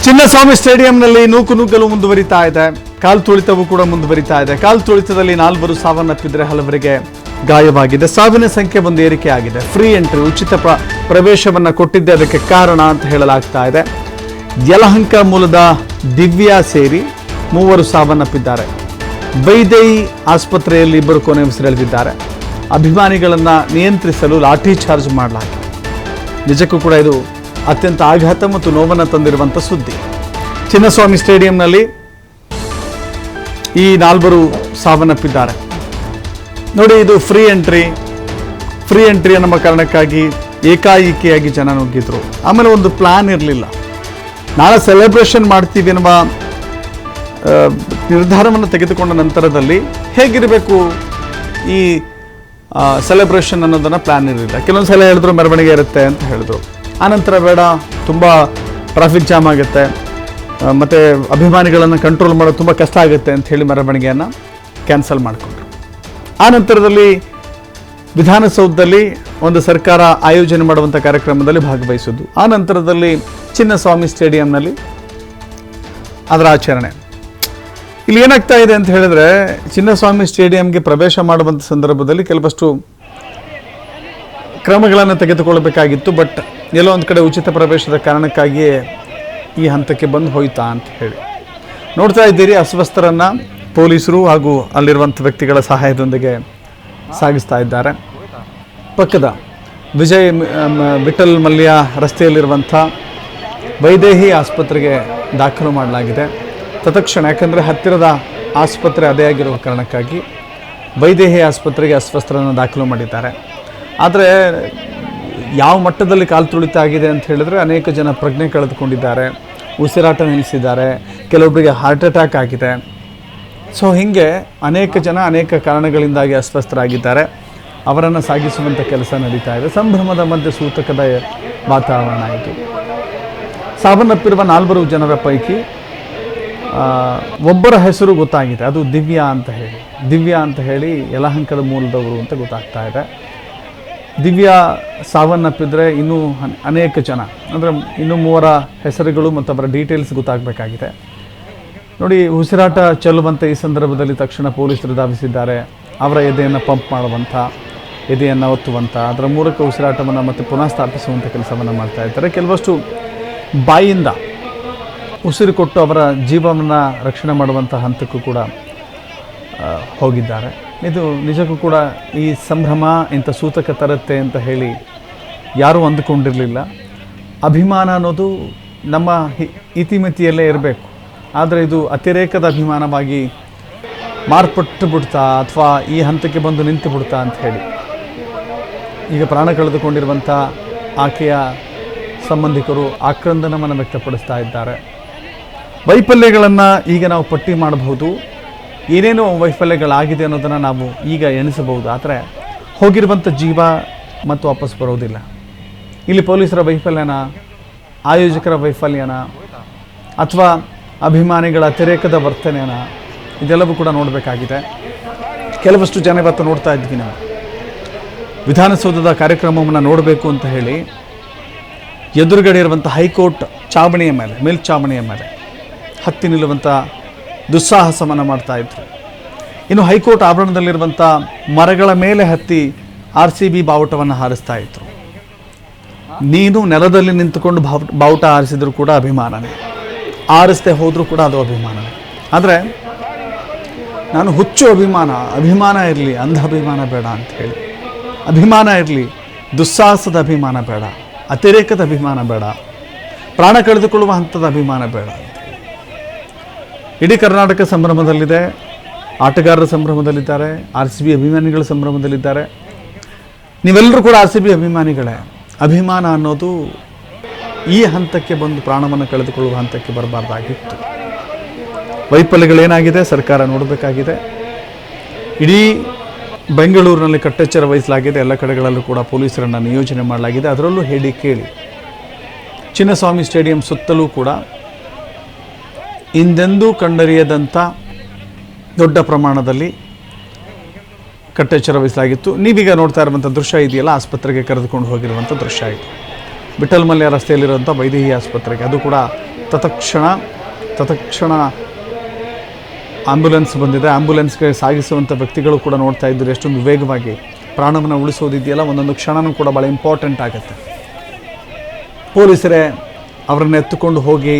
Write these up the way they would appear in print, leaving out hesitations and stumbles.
ಚಿನ್ನಸ್ವಾಮಿ ಸ್ಟೇಡಿಯಂನಲ್ಲಿ ನೂಕುನುಗ್ಗಲು ಮುಂದುವರಿತಾ ಇದೆ. ಕಾಲು ತುಳಿತವೂ ಕೂಡ ಮುಂದುವರಿತಾ ಇದೆ. ಕಾಲು ತುಳಿತದಲ್ಲಿ 4 ಸಾವನ್ನಪ್ಪಿದ್ರೆ ಹಲವರಿಗೆ ಗಾಯವಾಗಿದೆ. ಸಾವಿನ ಸಂಖ್ಯೆ ಒಂದು ಏರಿಕೆ ಆಗಿದೆ. ಫ್ರೀ ಎಂಟ್ರಿ ಉಚಿತ ಪ್ರವೇಶವನ್ನು ಕೊಟ್ಟಿದ್ದೆ ಅದಕ್ಕೆ ಕಾರಣ ಅಂತ ಹೇಳಲಾಗ್ತಾ ಇದೆ. ಯಲಹಂಕ ಮೂಲದ ದಿವ್ಯಾ ಸೇರಿ 3 ಸಾವನ್ನಪ್ಪಿದ್ದಾರೆ. ಬೈದೇಯಿ ಆಸ್ಪತ್ರೆಯಲ್ಲಿ 2 ಕೊನೆ ಉಸಿರೆಳೆದಿದ್ದಾರೆ. ಅಭಿಮಾನಿಗಳನ್ನು ನಿಯಂತ್ರಿಸಲು ಲಾಠಿ ಚಾರ್ಜ್ ಮಾಡಲಾಗಿದೆ. ನಿಜಕ್ಕೂ ಕೂಡ ಇದು ಅತ್ಯಂತ ಆಘಾತ ಮತ್ತು ನೋವನ್ನು ತಂದಿರುವಂಥ ಸುದ್ದಿ. ಚಿನ್ನಸ್ವಾಮಿ ಸ್ಟೇಡಿಯಂನಲ್ಲಿ ಈ 4 ಸಾವನ್ನಪ್ಪಿದ್ದಾರೆ. ನೋಡಿ, ಇದು ಫ್ರೀ ಎಂಟ್ರಿ ಅನ್ನುವ ಕಾರಣಕ್ಕಾಗಿ ಏಕಾಏಕಿಯಾಗಿ ಜನ ನುಗ್ಗಿದ್ರು. ಆಮೇಲೆ ಒಂದು ಪ್ಲಾನ್ ಇರಲಿಲ್ಲ. ನಾಳೆ ಸೆಲೆಬ್ರೇಷನ್ ಮಾಡ್ತೀವಿ ಎನ್ನುವ ನಿರ್ಧಾರವನ್ನು ತೆಗೆದುಕೊಂಡ ನಂತರದಲ್ಲಿ ಹೇಗಿರಬೇಕು ಈ ಸೆಲೆಬ್ರೇಷನ್ ಅನ್ನೋದನ್ನು ಪ್ಲಾನ್ ಇರಲಿಲ್ಲ. ಕೆಲವೊಂದು ಸಲ ಹೇಳಿದ್ರು ಮೆರವಣಿಗೆ ಇರುತ್ತೆ ಅಂತ ಹೇಳಿದ್ರು. ಆನಂತರ ಬೇಡ, ತುಂಬ ಟ್ರಾಫಿಕ್ ಜಾಮ್ ಆಗುತ್ತೆ ಮತ್ತು ಅಭಿಮಾನಿಗಳನ್ನು ಕಂಟ್ರೋಲ್ ಮಾಡೋದು ತುಂಬ ಕಷ್ಟ ಆಗುತ್ತೆ ಅಂತ ಹೇಳಿ ಮೆರವಣಿಗೆಯನ್ನು ಕ್ಯಾನ್ಸಲ್ ಮಾಡಿಕೊಂಡ್ರು. ಆ ನಂತರದಲ್ಲಿ ವಿಧಾನಸೌಧದಲ್ಲಿ ಒಂದು ಸರ್ಕಾರ ಆಯೋಜನೆ ಮಾಡುವಂಥ ಕಾರ್ಯಕ್ರಮದಲ್ಲಿ ಭಾಗವಹಿಸೋದು. ಆ ನಂತರದಲ್ಲಿ ಚಿನ್ನಸ್ವಾಮಿ ಸ್ಟೇಡಿಯಂನಲ್ಲಿ ಅದರ ಆಚರಣೆ. ಇಲ್ಲಿ ಏನಾಗ್ತಾ ಇದೆ ಅಂತ ಹೇಳಿದ್ರೆ, ಚಿನ್ನಸ್ವಾಮಿ ಸ್ಟೇಡಿಯಂಗೆ ಪ್ರವೇಶ ಮಾಡುವಂಥ ಸಂದರ್ಭದಲ್ಲಿ ಕೆಲವಷ್ಟು ಕ್ರಮಗಳನ್ನು ತೆಗೆದುಕೊಳ್ಳಬೇಕಾಗಿತ್ತು. ಬಟ್ ಎಲ್ಲೋ ಒಂದು ಕಡೆ ಉಚಿತ ಪ್ರವೇಶದ ಕಾರಣಕ್ಕಾಗಿಯೇ ಈ ಹಂತಕ್ಕೆ ಬಂದು ಹೋಯ್ತಾ ಅಂತ ಹೇಳಿ ನೋಡ್ತಾ ಇದ್ದೀರಿ. ಅಸ್ವಸ್ಥರನ್ನು ಪೊಲೀಸರು ಹಾಗೂ ಅಲ್ಲಿರುವಂಥ ವ್ಯಕ್ತಿಗಳ ಸಹಾಯದೊಂದಿಗೆ ಸಾಗಿಸ್ತಾ ಇದ್ದಾರೆ. ಪಕ್ಕದ ವಿಠಲ್ ಮಲ್ಯ ರಸ್ತೆಯಲ್ಲಿರುವಂಥ ವೈದೇಹಿ ಆಸ್ಪತ್ರೆಗೆ ದಾಖಲು ಮಾಡಲಾಗಿದೆ ತತ್ಕ್ಷಣ. ಯಾಕಂದರೆ ಹತ್ತಿರದ ಆಸ್ಪತ್ರೆ ಅದೇ ಆಗಿರುವ ಕಾರಣಕ್ಕಾಗಿ ವೈದೇಹಿ ಆಸ್ಪತ್ರೆಗೆ ಅಸ್ವಸ್ಥರನ್ನು ದಾಖಲು ಮಾಡಿದ್ದಾರೆ. ಆದರೆ ಯಾವ ಮಟ್ಟದಲ್ಲಿ ಕಾಲು ತುಳಿತ ಆಗಿದೆ ಅಂತ ಹೇಳಿದ್ರೆ, ಅನೇಕ ಜನ ಪ್ರಜ್ಞೆ ಕಳೆದುಕೊಂಡಿದ್ದಾರೆ, ಉಸಿರಾಟ ನಿಲ್ಲಿಸಿದ್ದಾರೆ, ಕೆಲವೊಬ್ಬರಿಗೆ ಹಾರ್ಟ್ ಅಟ್ಯಾಕ್ ಆಗಿದೆ. ಸೊ ಹೀಗೆ ಅನೇಕ ಜನ ಅನೇಕ ಕಾರಣಗಳಿಂದಾಗಿ ಅಸ್ವಸ್ಥರಾಗಿದ್ದಾರೆ. ಅವರನ್ನು ಸಾಗಿಸುವಂಥ ಕೆಲಸ ನಡೀತಾ ಇದೆ. ಸಂಭ್ರಮದ ಮಧ್ಯೆ ಸೂತಕದ ವಾತಾವರಣ ಆಯಿತು. ಸಾವನ್ನಪ್ಪಿರುವ 4 ಜನರ ಪೈಕಿ ಒಬ್ಬರ ಹೆಸರು ಗೊತ್ತಾಗಿದೆ. ಅದು ದಿವ್ಯಾ ಅಂತ ಹೇಳಿ ಯಲಹಂಕದ ಮೂಲದವರು ಅಂತ ಗೊತ್ತಾಗ್ತಾ ಇದೆ. ದಿವ್ಯಾ ಸಾವನ್ನಪ್ಪಿದ್ರೆ ಇನ್ನೂ ಅನೇಕ ಜನ, ಅಂದರೆ ಇನ್ನೂ 3 ಹೆಸರುಗಳು ಮತ್ತು ಅವರ ಡೀಟೇಲ್ಸ್ ಗೊತ್ತಾಗಬೇಕಾಗಿದೆ. ನೋಡಿ, ಉಸಿರಾಟ ಚೆಲ್ಲುವಂಥ ಈ ಸಂದರ್ಭದಲ್ಲಿ ತಕ್ಷಣ ಪೊಲೀಸರು ಧಾವಿಸಿದ್ದಾರೆ. ಅವರ ಎದೆಯನ್ನು ಪಂಪ್ ಮಾಡುವಂಥ, ಎದೆಯನ್ನು ಒತ್ತುವಂಥ, ಅದರ ಮೂಲಕ ಉಸಿರಾಟವನ್ನು ಮತ್ತೆ ಪುನಃ ಸ್ಥಾಪಿಸುವಂಥ ಕೆಲಸವನ್ನು ಮಾಡ್ತಾ ಇದ್ದಾರೆ. ಕೆಲವಷ್ಟು ಬಾಯಿಂದ ಉಸಿರು ಕೊಟ್ಟು ಅವರ ಜೀವವನ್ನು ರಕ್ಷಣೆ ಮಾಡುವಂಥ ಹಂತಕ್ಕೂ ಕೂಡ ಹೋಗಿದ್ದಾರೆ. ಇದು ನಿಜಕ್ಕೂ ಕೂಡ ಈ ಸಂಭ್ರಮ ಇಂಥ ಸೂತಕ ತರುತ್ತೆ ಅಂತ ಹೇಳಿ ಯಾರೂ ಅಂದುಕೊಂಡಿರಲಿಲ್ಲ. ಅಭಿಮಾನ ಅನ್ನೋದು ನಮ್ಮ ಇತಿಮಿತಿಯಲ್ಲೇ ಇರಬೇಕು. ಆದರೆ ಇದು ಅತಿರೇಕದ ಅಭಿಮಾನವಾಗಿ ಮಾರ್ಪಟ್ಟು ಬಿಡ್ತಾ ಅಥವಾ ಈ ಹಂತಕ್ಕೆ ಬಂದು ನಿಂತು ಬಿಡ್ತಾ ಅಂತ ಹೇಳಿ ಈಗ ಪ್ರಾಣ ಕಳೆದುಕೊಂಡಿರುವಂಥ ಆಕೆಯ ಸಂಬಂಧಿಕರು ಆಕ್ರಂದನವನ್ನು ವ್ಯಕ್ತಪಡಿಸ್ತಾ ಇದ್ದಾರೆ. ವೈಫಲ್ಯಗಳನ್ನು ಈಗ ನಾವು ಪಟ್ಟಿ ಮಾಡಬಹುದು. ಏನೇನೋ ವೈಫಲ್ಯಗಳಾಗಿದೆ ಅನ್ನೋದನ್ನು ನಾವು ಈಗ ಎಣಿಸಬಹುದು. ಆದರೆ ಹೋಗಿರುವಂಥ ಜೀವ ಮತ್ತು ವಾಪಸ್ ಬರೋದಿಲ್ಲ. ಇಲ್ಲಿ ಪೊಲೀಸರ ವೈಫಲ್ಯನ, ಆಯೋಜಕರ ವೈಫಲ್ಯನ, ಅಥವಾ ಅಭಿಮಾನಿಗಳ ಅತಿರೇಕದ ವರ್ತನೆನ, ಇದೆಲ್ಲವೂ ಕೂಡ ನೋಡಬೇಕಾಗಿದೆ. ಕೆಲವಷ್ಟು ಜನ ಇವತ್ತು ನೋಡ್ತಾ ಇದ್ವಿ, ನಾವು ವಿಧಾನಸೌಧದ ಕಾರ್ಯಕ್ರಮವನ್ನು ನೋಡಬೇಕು ಅಂತ ಹೇಳಿ ಎದುರುಗಡೆ ಇರುವಂಥ ಹೈಕೋರ್ಟ್ ಚಾವಣಿಯ ಮೇಲೆ, ಮೇಲ್ಚಾವಣಿಯ ಮೇಲೆ ಹತ್ತಿ ನಿಲ್ಲುವಂಥ ದುಸ್ಸಾಹಸವನ್ನು ಮಾಡ್ತಾ ಇದ್ರು. ಇನ್ನು ಹೈಕೋರ್ಟ್ ಆವರಣದಲ್ಲಿರುವಂಥ ಮರಗಳ ಮೇಲೆ ಹತ್ತಿ RCB ಬಾವುಟವನ್ನು ಹಾರಿಸ್ತಾ ಇದ್ರು. ನೀನು ನೆಲದಲ್ಲಿ ನಿಂತುಕೊಂಡು ಬಾವುಟ ಹಾರಿಸಿದ್ರು ಕೂಡ ಅಭಿಮಾನನೇ, ಆರಿಸದೆ ಹೋದರೂ ಕೂಡ ಅದು ಅಭಿಮಾನನೇ. ಆದರೆ ನಾನು ಹುಚ್ಚು ಅಭಿಮಾನ ಇರಲಿ, ಅಂಧ ಅಭಿಮಾನ ಬೇಡ ಅಂತ ಹೇಳಿ, ಅಭಿಮಾನ ಇರಲಿ, ದುಸ್ಸಾಹಸದ ಅಭಿಮಾನ ಬೇಡ, ಅತಿರೇಕದ ಅಭಿಮಾನ ಬೇಡ, ಪ್ರಾಣ ಕಳೆದುಕೊಳ್ಳುವ ಹಂತದ ಅಭಿಮಾನ ಬೇಡ. ಇಡೀ ಕರ್ನಾಟಕ ಸಂಭ್ರಮದಲ್ಲಿದೆ, ಆಟಗಾರರ ಸಂಭ್ರಮದಲ್ಲಿದ್ದಾರೆ, RCB ಅಭಿಮಾನಿಗಳ ಸಂಭ್ರಮದಲ್ಲಿದ್ದಾರೆ. ನೀವೆಲ್ಲರೂ ಕೂಡ RCB ಅಭಿಮಾನಿಗಳೇ. ಅಭಿಮಾನ ಅನ್ನೋದು ಈ ಹಂತಕ್ಕೆ ಬಂದು ಪ್ರಾಣವನ್ನು ಕಳೆದುಕೊಳ್ಳುವ ಹಂತಕ್ಕೆ ಬರಬಾರ್ದಾಗಿತ್ತು. ವೈಫಲ್ಯಗಳೇನಾಗಿದೆ ಸರ್ಕಾರ ನೋಡಬೇಕಾಗಿದೆ. ಇಡೀ ಬೆಂಗಳೂರಿನಲ್ಲಿ ಕಟ್ಟೆಚ್ಚರ ವಹಿಸಲಾಗಿದೆ. ಎಲ್ಲ ಕಡೆಗಳಲ್ಲೂ ಕೂಡ ಪೊಲೀಸರನ್ನು ನಿಯೋಜನೆ ಮಾಡಲಾಗಿದೆ. ಅದರಲ್ಲೂ ಹೇಳಿ ಕೇಳಿ ಚಿನ್ನಸ್ವಾಮಿ ಸ್ಟೇಡಿಯಂ ಸುತ್ತಲೂ ಕೂಡ ಹಿಂದೆಂದೂ ಕಂಡರಿಯದಂಥ ದೊಡ್ಡ ಪ್ರಮಾಣದಲ್ಲಿ ಕಟ್ಟೆಚ್ಚರ ವಹಿಸಲಾಗಿತ್ತು. ನೀವೀಗ ನೋಡ್ತಾ ಇರುವಂಥ ದೃಶ್ಯ ಇದೆಯಲ್ಲ, ಆಸ್ಪತ್ರೆಗೆ ಕರೆದುಕೊಂಡು ಹೋಗಿರುವಂಥ ದೃಶ್ಯ ಇದು. ವಿಠಲ್ ಮಲ್ಯ ರಸ್ತೆಯಲ್ಲಿರುವಂಥ ವೈದೇಹಿ ಆಸ್ಪತ್ರೆಗೆ, ಅದು ಕೂಡ ತತ್ಕ್ಷಣ ಆಂಬ್ಯುಲೆನ್ಸ್ ಬಂದಿದೆ. ಆಂಬ್ಯುಲೆನ್ಸ್ಗೆ ಸಾಗಿಸುವಂಥ ವ್ಯಕ್ತಿಗಳು ಕೂಡ ನೋಡ್ತಾ ಇದ್ದರು ಎಷ್ಟೊಂದು ವೇಗವಾಗಿ ಪ್ರಾಣವನ್ನು ಉಳಿಸೋದಿದೆಯಲ್ಲ, ಒಂದೊಂದು ಕ್ಷಣನೂ ಕೂಡ ಭಾಳ ಇಂಪಾರ್ಟೆಂಟ್ ಆಗುತ್ತೆ. ಪೊಲೀಸರೇ ಅವರನ್ನು ಎತ್ತುಕೊಂಡು ಹೋಗಿ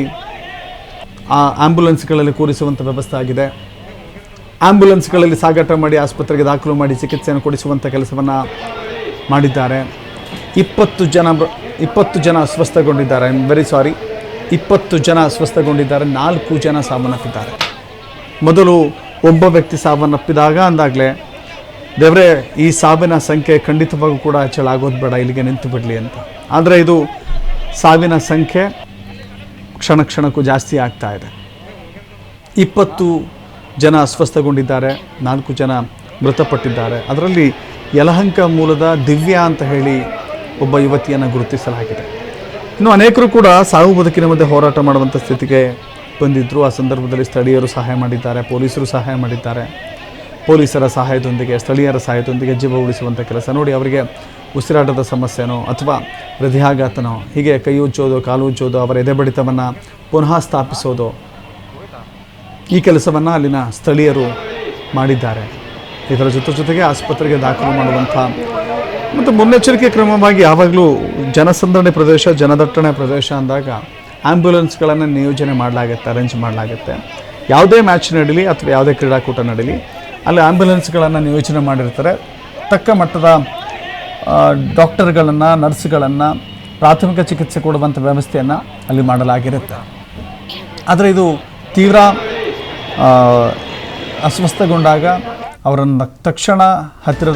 ಆ ಆಂಬ್ಯುಲೆನ್ಸ್ಗಳಲ್ಲಿ ಕೂರಿಸುವಂಥ ವ್ಯವಸ್ಥೆ ಆಗಿದೆ. ಆಂಬ್ಯುಲೆನ್ಸ್ಗಳಲ್ಲಿ ಸಾಗಾಟ ಮಾಡಿ ಆಸ್ಪತ್ರೆಗೆ ದಾಖಲು ಮಾಡಿ ಚಿಕಿತ್ಸೆಯನ್ನು ಕೊಡಿಸುವಂಥ ಕೆಲಸವನ್ನು ಮಾಡಿದ್ದಾರೆ. 20 ಜನ ಅಸ್ವಸ್ಥಗೊಂಡಿದ್ದಾರೆ. 20 ಜನ ಅಸ್ವಸ್ಥಗೊಂಡಿದ್ದಾರೆ. 4 ಜನ ಸಾವನ್ನಪ್ಪಿದ್ದಾರೆ. ಮೊದಲು ಒಬ್ಬ ವ್ಯಕ್ತಿ ಸಾವನ್ನಪ್ಪಿದಾಗ ಅಂದಾಗಲೇ ದೇವರೇ ಈ ಸಾವಿನ ಸಂಖ್ಯೆ ಖಂಡಿತವಾಗೂ ಕೂಡ ಹೆಚ್ಚಳಾಗೋದು ಬೇಡ, ಇಲ್ಲಿಗೆ ನಿಂತು ಬಿಡಲಿ ಅಂತ. ಆದರೆ ಇದು ಸಾವಿನ ಸಂಖ್ಯೆ ಕ್ಷಣಕ್ಕೂ ಜಾಸ್ತಿ ಆಗ್ತಾ ಇದೆ. 20 ಜನ ಅಸ್ವಸ್ಥಗೊಂಡಿದ್ದಾರೆ, 4 ಜನ ಮೃತಪಟ್ಟಿದ್ದಾರೆ. ಅದರಲ್ಲಿ ಯಲಹಂಕ ಮೂಲದ ದಿವ್ಯಾ ಅಂತ ಹೇಳಿ ಒಬ್ಬ ಯುವತಿಯನ್ನು ಗುರುತಿಸಲಾಗಿದೆ. ಇನ್ನು ಅನೇಕರು ಕೂಡ ಸಾವು ಬದುಕಿನ ಮಧ್ಯೆ ಹೋರಾಟ ಮಾಡುವಂಥ ಸ್ಥಿತಿಗೆ ಬಂದಿದ್ದರು. ಆ ಸಂದರ್ಭದಲ್ಲಿ ಸ್ಥಳೀಯರು ಸಹಾಯ ಮಾಡಿದ್ದಾರೆ, ಪೊಲೀಸರು ಸಹಾಯ ಮಾಡಿದ್ದಾರೆ. ಪೊಲೀಸರ ಸಹಾಯದೊಂದಿಗೆ, ಸ್ಥಳೀಯರ ಸಹಾಯದೊಂದಿಗೆ ಜೀವ ಉಳಿಸುವಂಥ ಕೆಲಸ ನೋಡಿ. ಅವರಿಗೆ ಉಸಿರಾಟದ ಸಮಸ್ಯೆನೋ ಅಥವಾ ಹೃದಯಾಘಾತನೋ, ಹೀಗೆ ಕೈ ಉಜ್ಜೋದು, ಕಾಲು ಉಜ್ಜೋದು, ಅವರ ಎದೆ ಬಡಿತವನ್ನು ಪುನಃ ಸ್ಥಾಪಿಸೋದು, ಈ ಕೆಲಸವನ್ನು ಅಲ್ಲಿನ ಸ್ಥಳೀಯರು ಮಾಡಿದ್ದಾರೆ. ಇದರ ಜೊತೆಗೆ ಆಸ್ಪತ್ರೆಗೆ ದಾಖಲು ಮಾಡುವಂಥ ಮತ್ತು ಮುನ್ನೆಚ್ಚರಿಕೆ ಕ್ರಮವಾಗಿ ಯಾವಾಗಲೂ ಜನಸಂದಣಿ ಪ್ರದೇಶ, ಜನದಟ್ಟಣೆ ಪ್ರದೇಶ ಅಂದಾಗ ಆ್ಯಂಬುಲೆನ್ಸ್ಗಳನ್ನು ನಿಯೋಜನೆ ಮಾಡಲಾಗುತ್ತೆ, ಅರೇಂಜ್ ಮಾಡಲಾಗುತ್ತೆ. ಯಾವುದೇ ಮ್ಯಾಚ್ ನಡೀಲಿ ಅಥವಾ ಯಾವುದೇ ಕ್ರೀಡಾಕೂಟ ನಡೀಲಿ, ಅಲ್ಲಿ ಆ್ಯಂಬುಲೆನ್ಸ್ಗಳನ್ನು ನಿಯೋಜನೆ ಮಾಡಿರ್ತಾರೆ. ತಕ್ಕ ಮಟ್ಟದ ಡಾಕ್ಟರ್ಗಳನ್ನು, ನರ್ಸ್ಗಳನ್ನು, ಪ್ರಾಥಮಿಕ ಚಿಕಿತ್ಸೆ ಕೊಡುವಂಥ ವ್ಯವಸ್ಥೆಯನ್ನು ಅಲ್ಲಿ ಮಾಡಲಾಗಿರುತ್ತೆ. ಆದರೆ ಇದು ತೀವ್ರ ಅಸ್ವಸ್ಥಗೊಂಡಾಗ ಅವರನ್ನು ತಕ್ಷಣ ಹತ್ತಿರದ